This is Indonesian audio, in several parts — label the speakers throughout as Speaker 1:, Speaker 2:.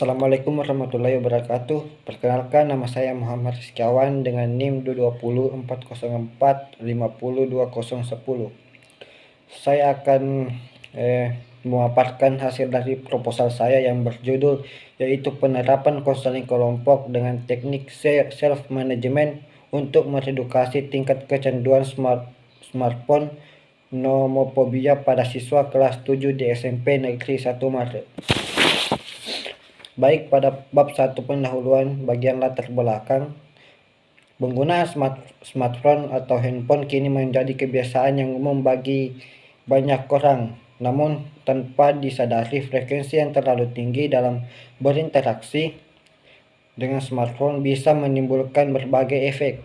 Speaker 1: Assalamualaikum warahmatullahi wabarakatuh. Perkenalkan, nama saya Muhammad Rizkiawan dengan NIM 20404502010. Saya akan memaparkan hasil dari proposal saya yang berjudul yaitu penerapan konseling kelompok dengan teknik self management untuk meredukasi tingkat kecanduan smartphone nomophobia pada siswa kelas 7 di SMP Negeri 1 Maret. Baik, pada bab 1 pendahuluan bagian latar belakang, penggunaan smartphone atau handphone kini menjadi kebiasaan yang umum bagi banyak orang. Namun tanpa disadari, frekuensi yang terlalu tinggi dalam berinteraksi dengan smartphone bisa menimbulkan berbagai efek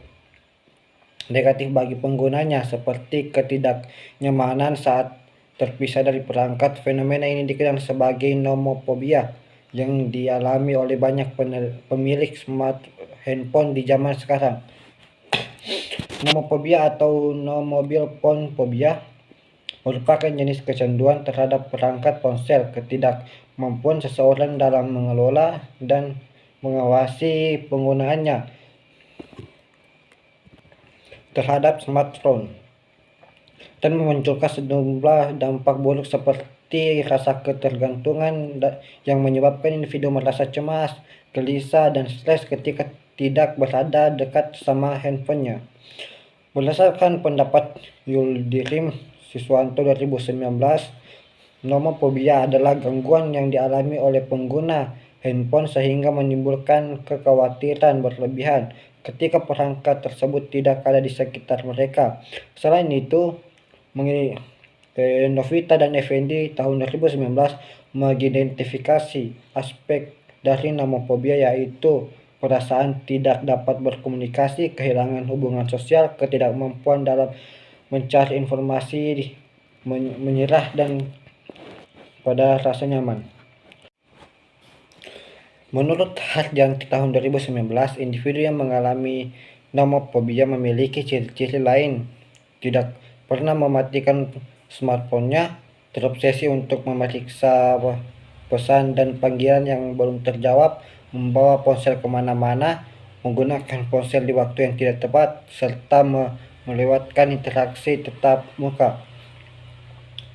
Speaker 1: negatif bagi penggunanya, seperti ketidaknyamanan saat terpisah dari perangkat. Fenomena ini dikenal sebagai nomophobia yang dialami oleh banyak pemilik smart handphone di zaman sekarang. Nomophobia atau no mobile phone phobia merupakan jenis kecanduan terhadap perangkat ponsel. Ketidakmampuan seseorang dalam mengelola dan mengawasi penggunaannya terhadap smartphone dan memunculkan sejumlah dampak buruk seperti rasa ketergantungan yang menyebabkan individu merasa cemas, gelisah, dan stres ketika tidak berada dekat sama handphonenya. Berdasarkan pendapat Yildirim Siswanto 2019, nomophobia adalah gangguan yang dialami oleh pengguna handphone sehingga menimbulkan kekhawatiran berlebihan ketika perangkat tersebut tidak ada di sekitar mereka. Selain itu, Novita dan Effendi tahun 2019 mengidentifikasi aspek dari nomophobia, yaitu perasaan tidak dapat berkomunikasi, kehilangan hubungan sosial, ketidakmampuan dalam mencari informasi, menyerah, dan pada rasa nyaman. Menurut Harjanti tahun 2019, individu yang mengalami nomophobia memiliki ciri-ciri lain: tidak pernah mematikan smartphone-nya, terobsesi untuk memeriksa pesan dan panggilan yang belum terjawab, membawa ponsel kemana-mana, menggunakan ponsel di waktu yang tidak tepat, serta melewatkan interaksi tatap muka.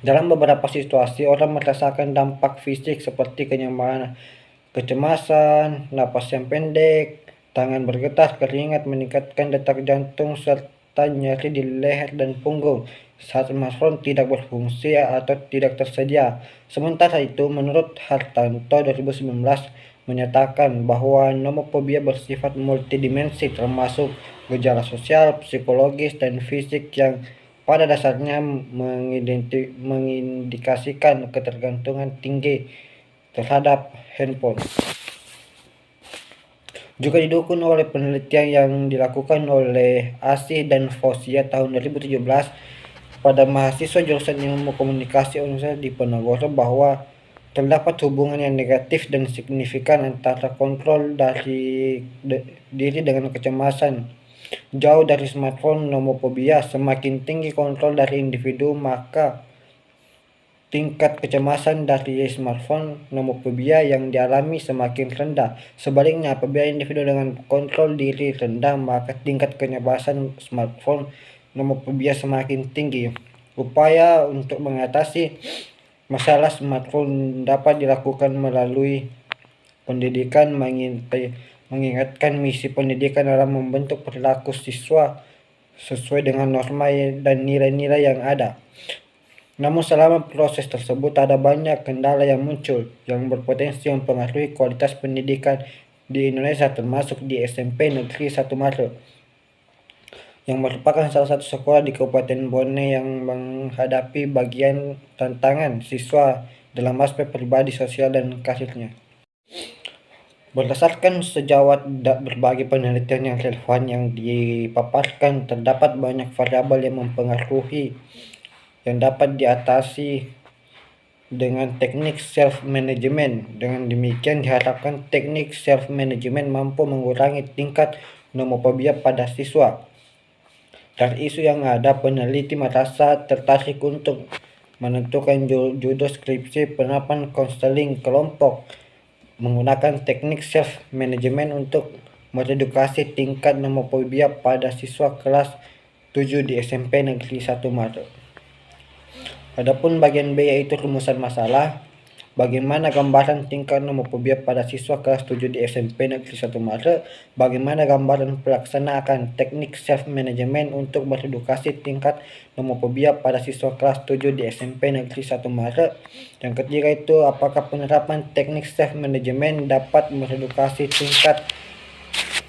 Speaker 1: Dalam beberapa situasi, orang merasakan dampak fisik seperti kenyamanan, kecemasan, napas yang pendek, tangan bergetar, keringat, meningkatkan detak jantung, serta nyeri di leher dan punggung saat smartphone tidak berfungsi atau tidak tersedia. Sementara itu, menurut Hartanto 2019 menyatakan bahwa nomophobia bersifat multidimensi, termasuk gejala sosial, psikologis, dan fisik yang pada dasarnya mengindikasikan ketergantungan tinggi terhadap handphone. Juga didukung oleh penelitian yang dilakukan oleh Asih dan Fausia tahun 2017 pada mahasiswa jurusan Ilmu Komunikasi Universitas Diponegoro bahwa terdapat hubungan yang negatif dan signifikan antara kontrol dari diri dengan kecemasan. Jauh dari smartphone nomophobia, semakin tinggi kontrol dari individu, maka tingkat kecemasan dari smartphone nomophobia yang dialami semakin rendah. Sebaliknya, apabila individu dengan kontrol diri rendah, maka tingkat kecemasan smartphone nomophobia semakin tinggi. Upaya untuk mengatasi masalah smartphone dapat dilakukan melalui pendidikan, mengingatkan misi pendidikan dalam membentuk perilaku siswa sesuai dengan norma dan nilai-nilai yang ada. Namun selama proses tersebut ada banyak kendala yang muncul yang berpotensi mempengaruhi kualitas pendidikan di Indonesia, termasuk di SMP Negeri 1 Maret, yang merupakan salah satu sekolah di Kabupaten Bone yang menghadapi bagian tantangan siswa dalam aspek pribadi, sosial, dan karirnya. Berdasarkan sejawat berbagai penelitian yang relevan yang dipaparkan, terdapat banyak variabel yang mempengaruhi yang dapat diatasi dengan teknik self-management. Dengan demikian diharapkan teknik self-management mampu mengurangi tingkat nomophobia pada siswa. Dari isu yang ada, peneliti merasa tertarik untuk menentukan judul skripsi penerapan konseling kelompok menggunakan teknik self management untuk meredukasi tingkat nomofobia pada siswa kelas 7 di SMP Negeri 1 Maret. Adapun bagian B yaitu rumusan masalah. Bagaimana gambaran tingkat nomofobia pada siswa kelas 7 di SMP Negeri 1 Maret? Bagaimana gambaran pelaksanaan teknik self management untuk meredukasi tingkat nomofobia pada siswa kelas 7 di SMP Negeri 1 Maret? Yang ketiga itu, apakah penerapan teknik self management dapat meredukasi tingkat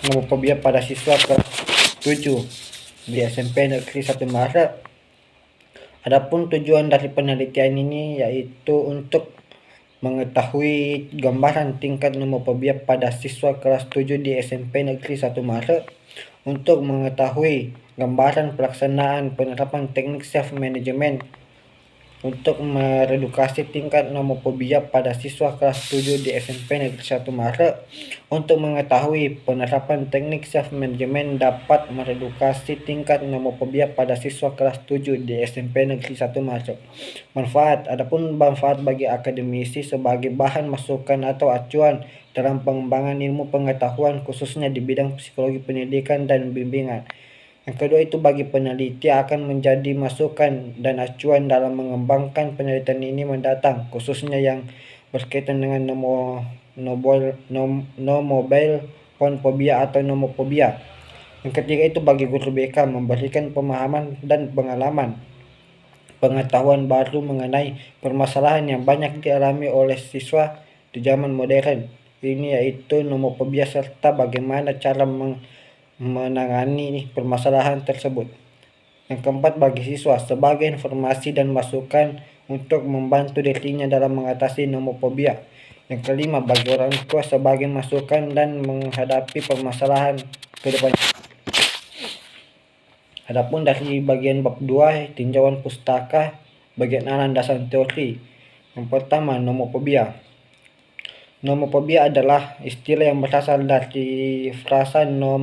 Speaker 1: nomofobia pada siswa kelas 7 di SMP Negeri 1 Maret? Adapun tujuan dari penelitian ini yaitu untuk mengetahui gambaran tingkat nomofobia pada siswa kelas 7 di SMP Negeri 1 Maret, untuk mengetahui gambaran pelaksanaan penerapan teknik self management untuk meredukasi tingkat nomofobia pada siswa kelas 7 di SMP Negeri 1 Maret, untuk mengetahui penerapan teknik self management dapat meredukasi tingkat nomofobia pada siswa kelas 7 di SMP Negeri 1 Maret. Manfaat. Adapun manfaat bagi akademisi sebagai bahan masukan atau acuan dalam pengembangan ilmu pengetahuan khususnya di bidang psikologi pendidikan dan bimbingan. Yang kedua itu, bagi peneliti akan menjadi masukan dan acuan dalam mengembangkan penelitian ini mendatang, khususnya yang berkaitan dengan mobile phone phobia atau nomofobia. Yang ketiga itu, bagi guru BK memberikan pemahaman dan pengetahuan baru mengenai permasalahan yang banyak dialami oleh siswa di zaman modern ini, yaitu nomofobia, serta bagaimana cara menangani permasalahan tersebut. Yang keempat, bagi siswa sebagai informasi dan masukan untuk membantu dirinya dalam mengatasi nomofobia. Yang kelima, bagi orang tua sebagai masukan dan menghadapi permasalahan ke depannya. Adapun dari bagian bab 2 tinjauan pustaka bagian A, landasan teori. Yang pertama, nomofobia. Nomofobia adalah istilah yang berasal dari frasa no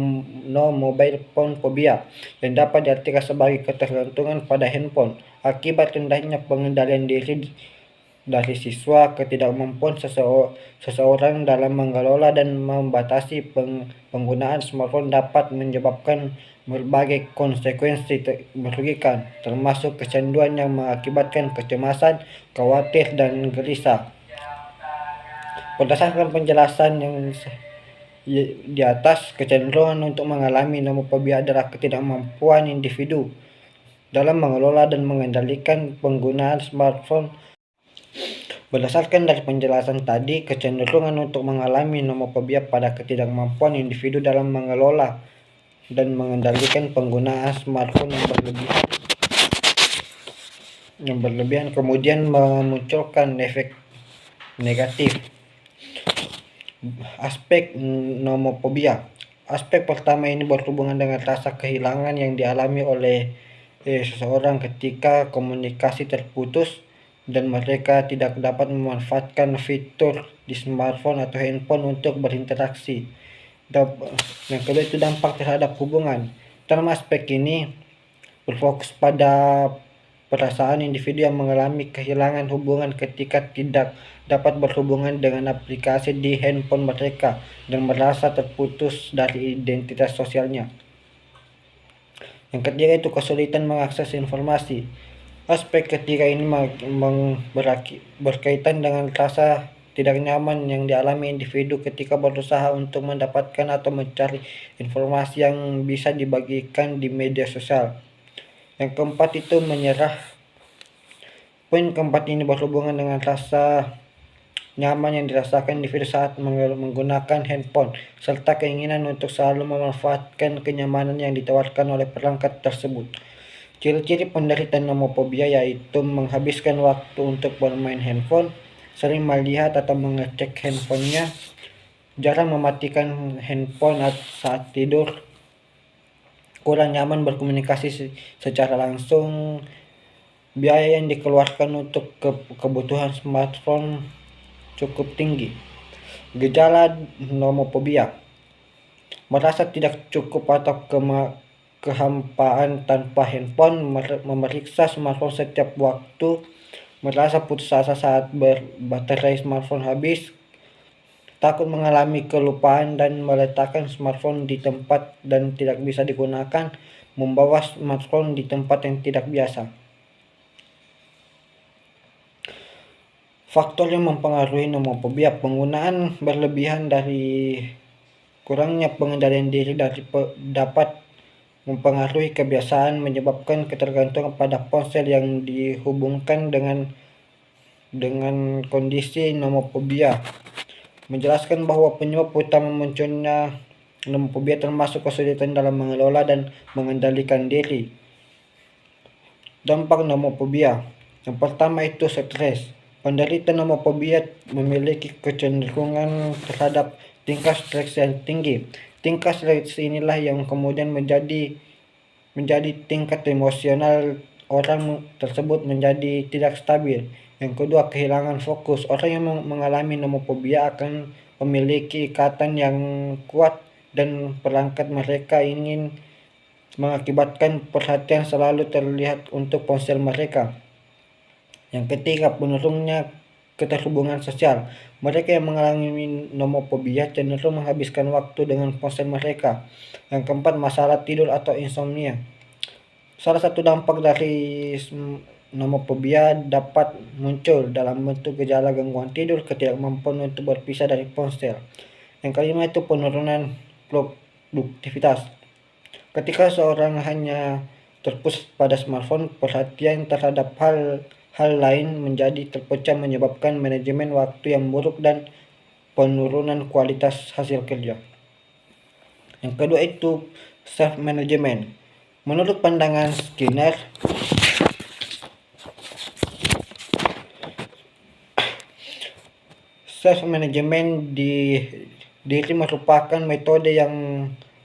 Speaker 1: mobile phone phobia yang dapat diartikan sebagai ketergantungan pada handphone akibat rendahnya pengendalian diri dari siswa. Ketidakmampuan seseorang dalam mengelola dan membatasi penggunaan smartphone dapat menyebabkan berbagai konsekuensi merugikan, termasuk kecanduan yang mengakibatkan kecemasan, khawatir, dan gelisah. Berdasarkan penjelasan yang di atas, kecenderungan untuk mengalami nomofobia adalah ketidakmampuan individu dalam mengelola dan mengendalikan penggunaan smartphone. Berdasarkan dari penjelasan tadi, kecenderungan untuk mengalami nomofobia pada ketidakmampuan individu dalam mengelola dan mengendalikan penggunaan smartphone yang berlebihan kemudian memunculkan efek negatif. Aspek nomofobia. Aspek pertama ini berhubungan dengan rasa kehilangan yang dialami oleh seseorang ketika komunikasi terputus dan mereka tidak dapat memanfaatkan fitur di smartphone atau handphone untuk berinteraksi. Yang kedua itu, dampak terhadap hubungan. Dalam aspek ini berfokus pada perasaan individu yang mengalami kehilangan hubungan ketika tidak dapat berhubungan dengan aplikasi di handphone mereka dan merasa terputus dari identitas sosialnya. Yang ketiga itu, kesulitan mengakses informasi. Aspek ketiga ini berkaitan dengan rasa tidak nyaman yang dialami individu ketika berusaha untuk mendapatkan atau mencari informasi yang bisa dibagikan di media sosial. Yang keempat itu, menyerah. Poin keempat ini berhubungan dengan rasa nyaman yang dirasakan individu saat menggunakan handphone, serta keinginan untuk selalu memanfaatkan kenyamanan yang ditawarkan oleh perangkat tersebut. Ciri-ciri penderita nomofobia yaitu menghabiskan waktu untuk bermain handphone, sering melihat atau mengecek handphonenya, jarang mematikan handphone saat tidur, kurang nyaman berkomunikasi secara langsung, biaya yang dikeluarkan untuk kebutuhan smartphone cukup tinggi. Gejala nomofobia: merasa tidak cukup atau kehampaan tanpa handphone, memeriksa smartphone setiap waktu, merasa putus asa saat baterai smartphone habis, takut mengalami kelupaan dan meletakkan smartphone di tempat dan tidak bisa digunakan, membawa smartphone di tempat yang tidak biasa. Faktor yang mempengaruhi nomofobia: penggunaan berlebihan dari kurangnya pengendalian diri dapat mempengaruhi kebiasaan, menyebabkan ketergantungan pada ponsel yang dihubungkan dengan kondisi nomofobia. Menjelaskan bahwa penyebab utama munculnya nomofobia termasuk kesulitan dalam mengelola dan mengendalikan diri. Dampak nomofobia: yang pertama itu stres. Penderita nomofobia memiliki kecenderungan terhadap tingkat stres yang tinggi. Tingkat stres inilah yang kemudian menjadi tingkat emosional orang tersebut menjadi tidak stabil. Yang kedua, kehilangan fokus. Orang yang mengalami nomofobia akan memiliki ikatan yang kuat dan perangkat mereka ingin mengakibatkan perhatian selalu terlihat untuk ponsel mereka. Yang ketiga, penurunnya keterhubungan sosial. Mereka yang mengalami nomofobia cenderung menghabiskan waktu dengan ponsel mereka. Yang keempat, masalah tidur atau insomnia. Salah satu dampak dari nomofobia dapat muncul dalam bentuk gejala gangguan tidur, ketidakmampuan untuk berpisah dari ponsel. Yang kelima itu penurunan produktivitas. Ketika seorang hanya terpusat pada smartphone, perhatian terhadap hal lain menjadi terpecah, menyebabkan manajemen waktu yang buruk dan penurunan kualitas hasil kerja. Yang kedua itu self management. Menurut pandangan Skinner, self management di diri merupakan metode yang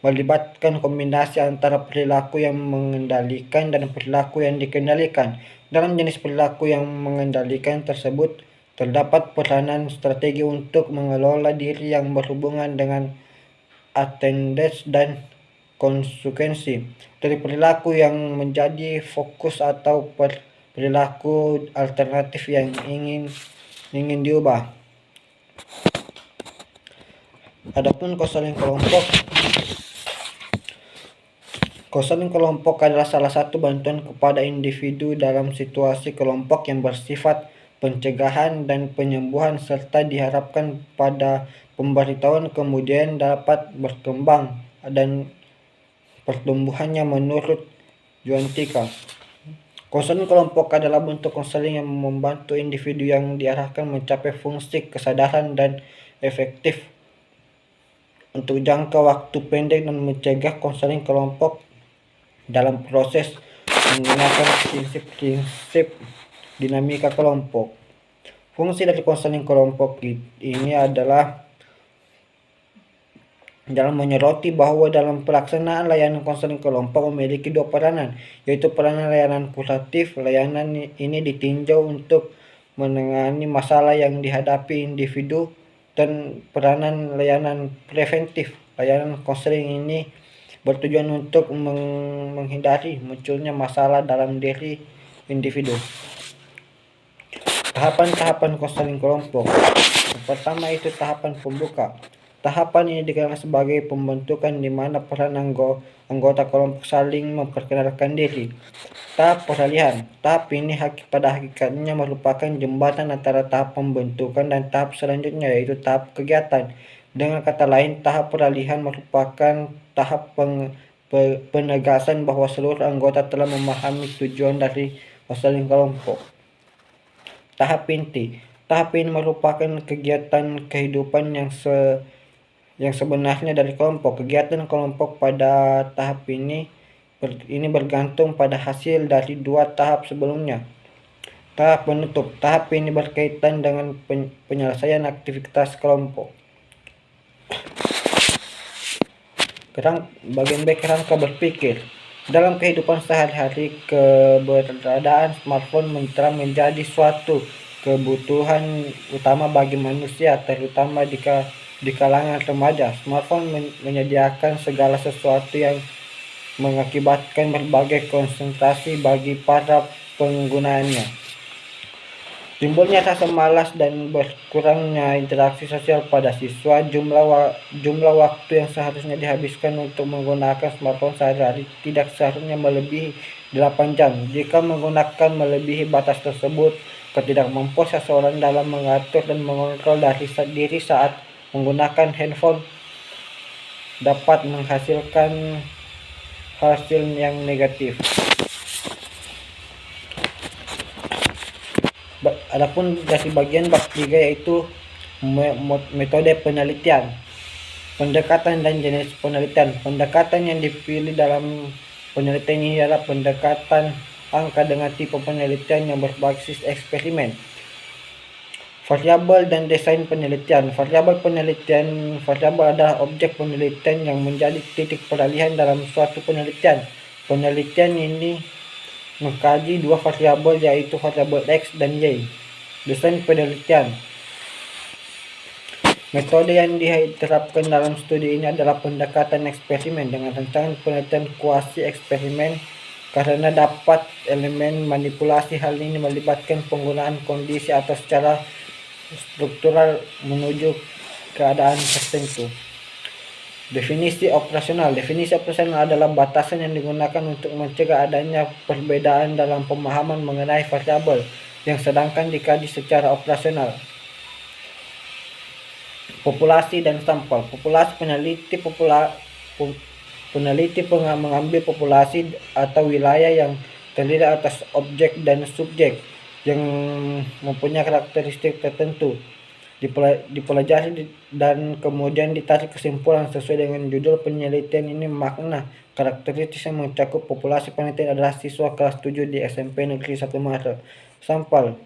Speaker 1: melibatkan kombinasi antara perilaku yang mengendalikan dan perilaku yang dikendalikan. Dalam jenis perilaku yang mengendalikan tersebut, terdapat peranan strategi untuk mengelola diri yang berhubungan dengan attendance dan konsekuensi. Dari perilaku yang menjadi fokus atau perilaku alternatif yang ingin diubah. Adapun konseling kelompok adalah salah satu bantuan kepada individu dalam situasi kelompok yang bersifat pencegahan dan penyembuhan, serta diharapkan pada pemberitahuan kemudian dapat berkembang dan pertumbuhannya menurut Juantika. Konseling kelompok adalah bentuk konseling yang membantu individu yang diarahkan mencapai fungsi kesadaran dan efektif untuk jangka waktu pendek dan mencegah konseling kelompok dalam proses menggunakan prinsip-prinsip dinamika kelompok. Fungsi dari konseling kelompok ini adalah dalam menyoroti bahwa dalam pelaksanaan layanan konseling kelompok memiliki dua peranan, yaitu peranan layanan kuratif. Layanan ini ditinjau untuk menangani masalah yang dihadapi individu, dan peranan layanan preventif. Layanan konseling ini bertujuan untuk menghindari munculnya masalah dalam diri individu. Tahapan-tahapan konseling kelompok. Yang pertama itu tahapan pembuka. Tahapan ini dikenal sebagai pembentukan di mana peran anggota kelompok saling memperkenalkan diri. Tahap peralihan. Tahap ini pada hakikatnya merupakan jembatan antara tahap pembentukan dan tahap selanjutnya, yaitu tahap kegiatan. Dengan kata lain, tahap peralihan merupakan tahap penegasan bahwa seluruh anggota telah memahami tujuan dari konseling kelompok. Tahap inti. Tahap ini merupakan kegiatan kehidupan yang sebenarnya dari kelompok. Kegiatan kelompok pada tahap ini bergantung pada hasil dari dua tahap sebelumnya. Tahap penutup. Tahap ini berkaitan dengan penyelesaian aktivitas kelompok. Bagian B, kerangka berpikir. Dalam kehidupan sehari-hari, keberadaan smartphone telah menjadi suatu kebutuhan utama bagi manusia, terutama di kalangan remaja. Smartphone menyediakan segala sesuatu yang mengakibatkan berbagai konsentrasi bagi para penggunanya. Timbulnya rasa malas dan berkurangnya interaksi sosial pada siswa, jumlah waktu yang seharusnya dihabiskan untuk menggunakan smartphone sehari-hari tidak seharusnya melebihi 8 jam. Jika menggunakan melebihi batas tersebut, ketidakmampuan seseorang dalam mengatur dan mengontrol diri saat menggunakan handphone dapat menghasilkan hasil yang negatif. Adapun dari bagian bab 3 yaitu metode penelitian, pendekatan dan jenis penelitian. Pendekatan yang dipilih dalam penelitian ini adalah pendekatan angka dengan tipe penelitian yang berbasis eksperimen. Variabel dan desain penelitian. Variabel adalah objek penelitian yang menjadi titik peralihan dalam suatu penelitian. Penelitian ini mengkaji dua variabel yaitu variabel X dan Y. Desain penelitian. Metode yang diterapkan dalam studi ini adalah pendekatan eksperimen dengan rancangan penelitian kuasi eksperimen karena dapat elemen manipulasi. Hal ini melibatkan penggunaan kondisi atau secara struktural menuju keadaan tertentu. Definisi operasional. Definisi operasional adalah batasan yang digunakan untuk mencegah adanya perbedaan dalam pemahaman mengenai variabel yang sedangkan dikaji secara operasional. Populasi dan sampel. Populasi peneliti mengambil populasi atau wilayah yang terdiri atas objek dan subjek yang mempunyai karakteristik tertentu, dipelajari dan kemudian ditarik kesimpulan sesuai dengan judul penelitian ini. Makna karakteristik yang mencakup populasi penelitian adalah siswa kelas 7 di SMP Negeri 1 Maret. Sampel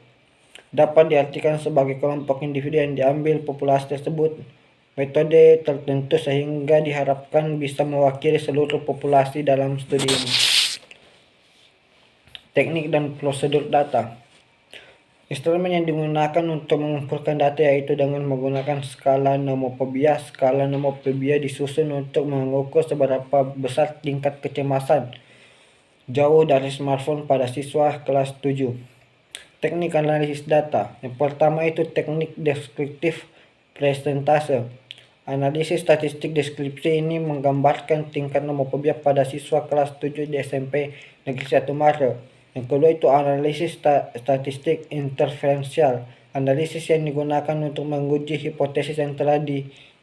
Speaker 1: dapat diartikan sebagai kelompok individu yang diambil populasi tersebut metode tertentu sehingga diharapkan bisa mewakili seluruh populasi dalam studi ini. Teknik dan prosedur data. Instrumen yang digunakan untuk mengumpulkan data yaitu dengan menggunakan skala nomofobia. Skala nomofobia disusun untuk mengukur seberapa besar tingkat kecemasan jauh dari smartphone pada siswa kelas 7. Teknik analisis data. Yang pertama itu teknik deskriptif presentase. Analisis statistik deskripsi ini menggambarkan tingkat nomofobia pada siswa kelas 7 di SMP Negeri 1 Maret. Yang kedua itu analisis statistik interferensial. Analisis yang digunakan untuk menguji hipotesis yang telah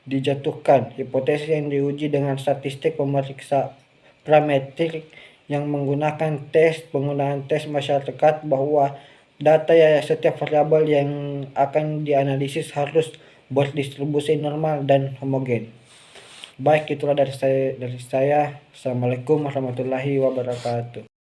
Speaker 1: dijatuhkan. Hipotesis yang diuji dengan statistik pemeriksa parametrik yang menggunakan penggunaan tes masyarakat bahwa data ya setiap variabel yang akan dianalisis harus berdistribusi normal dan homogen. Baik, itulah dari saya. Assalamualaikum warahmatullahi wabarakatuh.